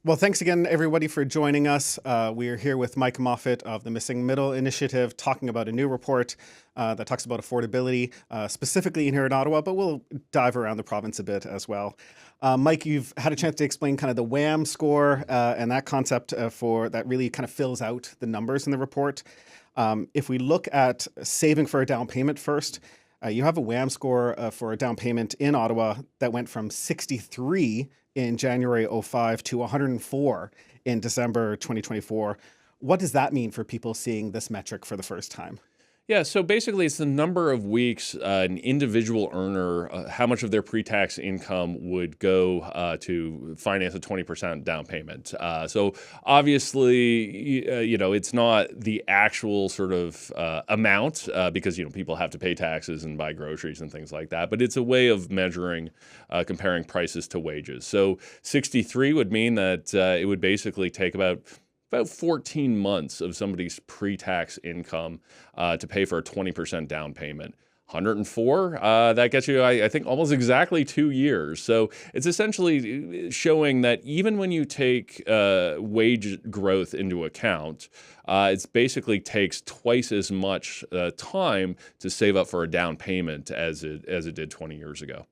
Well, thanks again, everybody, for joining us. We are here with Mike Moffatt of the Missing Middle Initiative, talking about a new report that talks about affordability, specifically in here in Ottawa, but we'll dive around the province a bit as well. Mike, you've had a chance to explain kind of the WHAM score and that concept for that really kind of fills out the numbers in the report. If we look at saving for a down payment first, you have a WHAM score for a down payment in Ottawa that went from 63 in January '05 to 104 in December 2024. What does that mean for people seeing this metric for the first time? Yeah, so basically it's the number of weeks an individual earner, how much of their pre-tax income would go to finance a 20% down payment. So obviously, it's not the actual sort of amount because, people have to pay taxes and buy groceries and things like that. But it's a way of measuring, comparing prices to wages. So 63 would mean that it would basically take about 14 months of somebody's pre-tax income to pay for a 20% down payment. 104, that gets you, I think, almost exactly 2 years. So it's essentially showing that even when you take wage growth into account, it basically takes twice as much time to save up for a down payment as it did 20 years ago.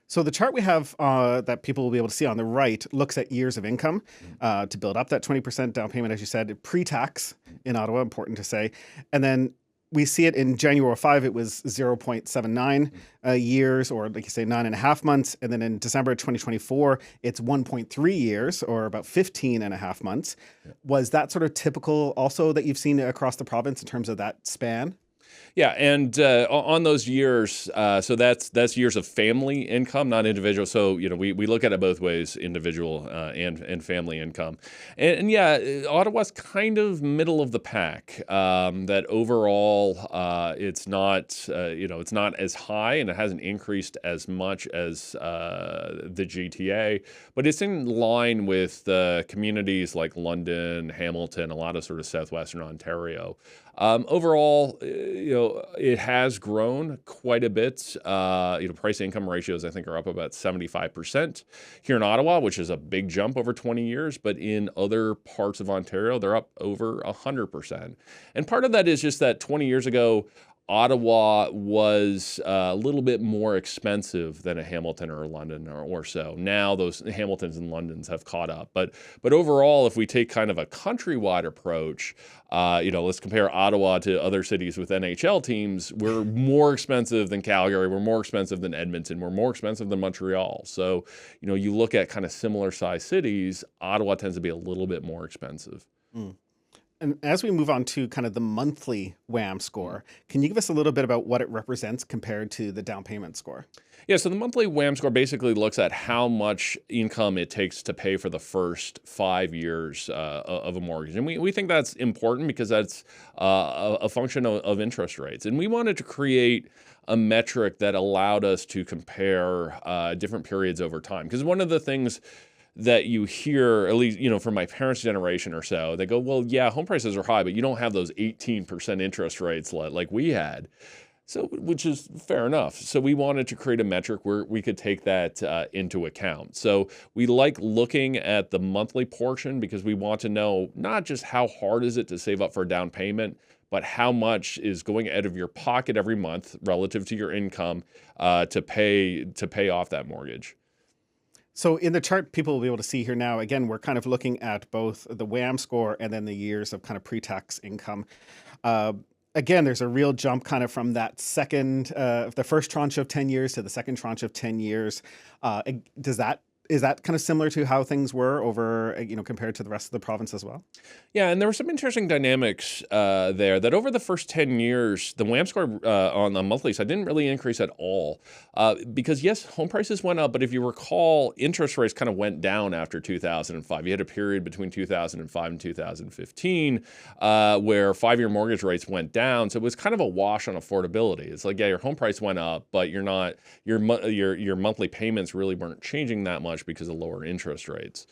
So the chart we have that people will be able to see on the right looks at years of income to build up that 20% down payment, as you said, pre-tax in Ottawa, important to say. And then we see it in January 5, it was 0.79 years, or like you say, 9.5 months. And then in December 2024, it's 1.3 years, or about 15.5 months. Yeah. Was that sort of typical also that you've seen across the province in terms of that span? Yeah, and on those years, so that's years of family income, not individual. So we look at it both ways, individual and family income, and yeah, Ottawa's kind of middle of the pack. That overall, it's not it's not as high, and it hasn't increased as much as the GTA, but it's in line with communities like London, Hamilton, a lot of sort of southwestern Ontario. Overall, it has grown quite a bit. Price income ratios, I think, are up about 75% here in Ottawa, which is a big jump over 20 years. But in other parts of Ontario, they're up over 100%. And part of that is just that 20 years ago, Ottawa was a little bit more expensive than a Hamilton or a London or so. Now those Hamiltons and Londons have caught up. But overall, if we take kind of a countrywide approach, let's compare Ottawa to other cities with NHL teams. We're more expensive than Calgary. We're more expensive than Edmonton. We're more expensive than Montreal. So, you look at kind of similar size cities, Ottawa tends to be a little bit more expensive. Mm. And as we move on to kind of the monthly WHAM score, can you give us a little bit about what it represents compared to the down payment score? Yeah, so the monthly WHAM score basically looks at how much income it takes to pay for the first 5 years of a mortgage. And we think that's important because that's a function of interest rates. And we wanted to create a metric that allowed us to compare different periods over time. Because one of the things that you hear, at least, from my parents' generation or so, they go, well, yeah, home prices are high, but you don't have those 18% interest rates like we had. So, which is fair enough. So we wanted to create a metric where we could take that into account. So we like looking at the monthly portion because we want to know not just how hard is it to save up for a down payment, but how much is going out of your pocket every month relative to your income to pay off that mortgage. So in the chart people will be able to see here now, again, we're kind of looking at both the WHAM score and then the years of kind of pre-tax income. Again, there's a real jump kind of from that the first tranche of 10 years to the second tranche of 10 years. Is that kind of similar to how things were over, compared to the rest of the province as well? Yeah, and there were some interesting dynamics there that over the first 10 years, the WHAM score on the monthly side didn't really increase at all because, yes, home prices went up, but if you recall, interest rates kind of went down after 2005. You had a period between 2005 and 2015 where 5-year mortgage rates went down, so it was kind of a wash on affordability. It's like, yeah, your home price went up, but your monthly payments really weren't changing that much because of lower interest rates.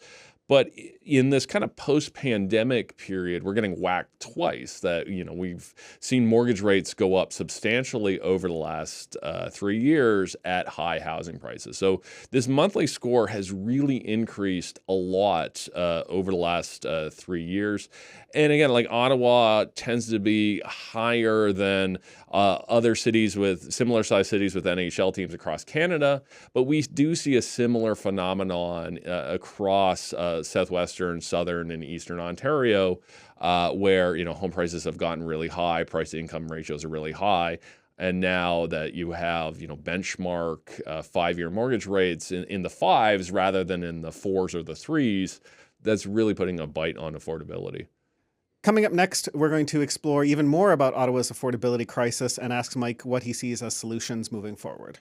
But in this kind of post-pandemic period, we're getting whacked twice. That we've seen mortgage rates go up substantially over the last 3 years at high housing prices. So this monthly score has really increased a lot over the last 3 years. And again, like Ottawa tends to be higher than other cities with similar sized cities with NHL teams across Canada, but we do see a similar phenomenon across southwestern, southern, and eastern Ontario, where home prices have gotten really high, price to income ratios are really high. And now that you have, benchmark 5-year mortgage rates in the fives rather than in the fours or the threes, that's really putting a bite on affordability. Coming up next, we're going to explore even more about Ottawa's affordability crisis and ask Mike what he sees as solutions moving forward.